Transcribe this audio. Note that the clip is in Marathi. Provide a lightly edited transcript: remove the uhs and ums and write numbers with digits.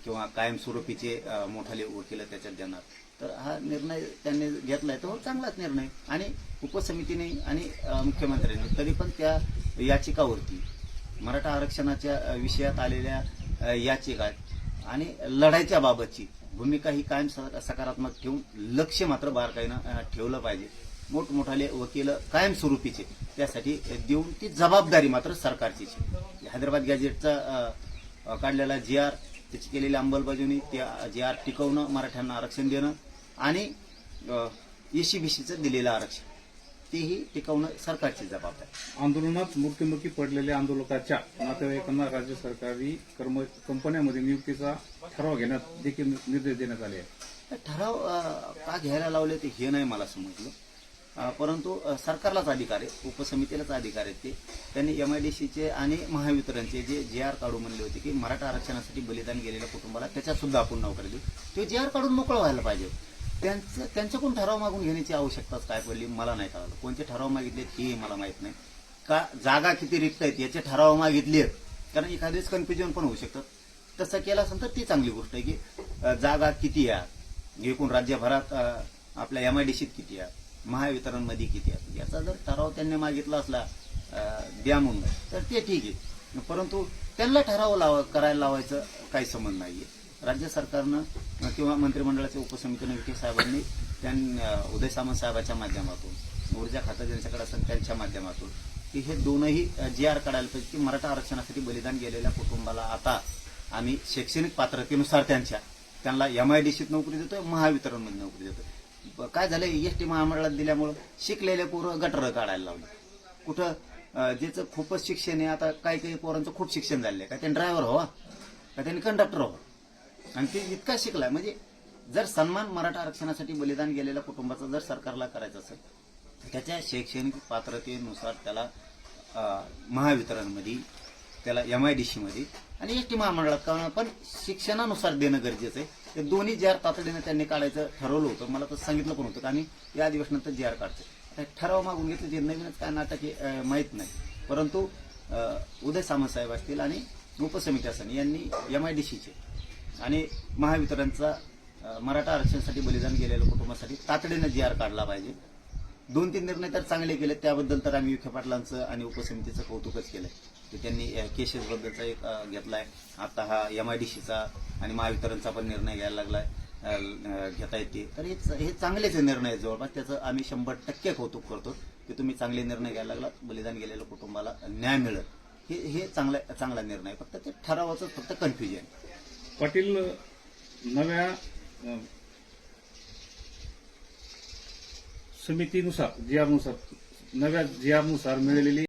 किंवा कायमस्वरूपीचे मोठाले वकील त्याच्यात देणार. तर हा निर्णय त्यांनी घेतलाय तो चांगलाच निर्णय. आणि उपसमितीने आणि मुख्यमंत्र्यांनी तरी पण त्या याचिकावरती मराठा आरक्षणाच्या विषयात आलेल्या याचिका आणि लढाईच्या बाबतची भूमिका ही कायम सकारात्मक ठेवून लक्ष मात्र बारकाईनं ठेवलं पाहिजे. मोठमोठाले वकील कायमस्वरूपीचे त्यासाठी देऊन ती जबाबदारी मात्र सरकारचीच. हैदराबाद गॅजेटचा काढलेला GR त्याची केलेली अंमलबजावणी, त्या GR टिकवणं, मराठ्यांना आरक्षण देणं आणि SC-BCचं दिलेलं आरक्षण तेही टिकवणं सरकारची जबाबदारी. आंदोलनात मृत्युमुखी पडलेल्या आंदोलकाच्या नातेवाईकांना राज्य सरकारी कंपन्यांमध्ये नियुक्तीचा ठराव घेण्यात देखील निर्देश देण्यात आले आहेत. ठराव का घ्यायला लावले ते हे नाही मला समजलं. परंतु सरकारलाच अधिकार आहे, उपसमितीलाच अधिकार आहे. त्यांनी MIDCचे आणि महावितरणचे जे GR काढू म्हणले होते की मराठा आरक्षणासाठी बलिदान गेलेल्या कुटुंबाला त्याच्यात सुद्धा आपण नोकरी देऊ, ते GR काढून मोकळं व्हायला पाहिजे. त्यांच्याकडून ठराव मागून घेण्याची आवश्यकताच काय पडली मला नाही कळलं. कोणते ठराव मागितलेत हे मला माहित नाही. का जागा किती रिक्त आहेत याचे ठराव मागितले आहेत, कारण एखादेच कन्फ्युजन पण होऊ शकतं. तसं केलं असेल तर ती चांगली गोष्ट आहे की जागा किती आहे, एकूण राज्यभरात आपल्या MIDCत किती आहे, महावितरणमध्ये किती आहे, याचा जर ठराव त्यांनी मागितला असला द्या म्हणून तर ते ठीक आहे. परंतु त्यांना ठराव करायला लावायचं काही संबंध नाहीये. राज्य सरकारनं किंवा मंत्रिमंडळाच्या उपसमितीनं विखे साहेबांनी उदय सामंत साहेबांच्या माध्यमातून, ऊर्जा खातं ज्यांच्याकडे असेल त्यांच्या माध्यमातून की हे दोनही GR काढायला पाहिजे की मराठा आरक्षणासाठी बलिदान गेलेल्या कुटुंबाला आता आम्ही शैक्षणिक पात्रतेनुसार त्यांना MIDCत नोकरी देतोय, महावितरणमध्ये नोकरी देतोय. काय झालं, ST महामंडळात दिल्यामुळं शिकलेले पोरं गटर काढायला लावले. कुठं ज्याचं खूपच शिक्षण आहे, आता काही पोरांचं खूप शिक्षण झालेलं आहे, का त्यांनी ड्रायव्हर व्हावा, का त्यांनी कंडक्टर व्हावं, आणि ते इतका शिकलाय. म्हणजे जर सन्मान मराठा आरक्षणासाठी बलिदान गेलेल्या कुटुंबाचा जर सरकारला करायचा असेल, त्याच्या शैक्षणिक पात्रतेनुसार त्याला महावितरणमध्ये, त्याला MIDCमध्ये आणि ST महामंडळात पण शिक्षणानुसार देणं गरजेचं आहे. ते दोन्ही GR तातडीनं त्यांनी काढायचं ठरवलं होतं. मला तर सांगितलं पण होतं की आम्ही या अधिवेशनानंतर GR काढतो. ठराव मागून घेतले जे नवीनच काय नाटक आहे माहीत नाही. परंतु उदय सामंत साहेब असतील आणि उपसमिती असेल यांनी MIDCचे आणि महावितरणचा मराठा आरक्षणासाठी बलिदान गेलेल्या कुटुंबासाठी तातडीनं GR काढला पाहिजे. 2-3 निर्णय तर चांगले केले, त्याबद्दल तर आम्ही विखे पाटलांचं आणि उपसमितीचं कौतुकच केलंय की त्यांनी केसेसबद्दलचा एक घेतलाय. आता हा MIDCचा आणि महावितरणचा पण निर्णय घ्यायला लागलाय, घेता येते. तर हे चांगलेच निर्णय जवळपास, त्याचं आम्ही 100% कौतुक करतो की तुम्ही चांगले निर्णय घ्यायला लागला, बलिदान गेलेल्या कुटुंबाला न्याय मिळेल. हे चांगला निर्णय. फक्त ते ठरावाचं फक्त कन्फ्युजन. पाटील, नव्या समितीनुसार नव्या GR नुसार मिळालेली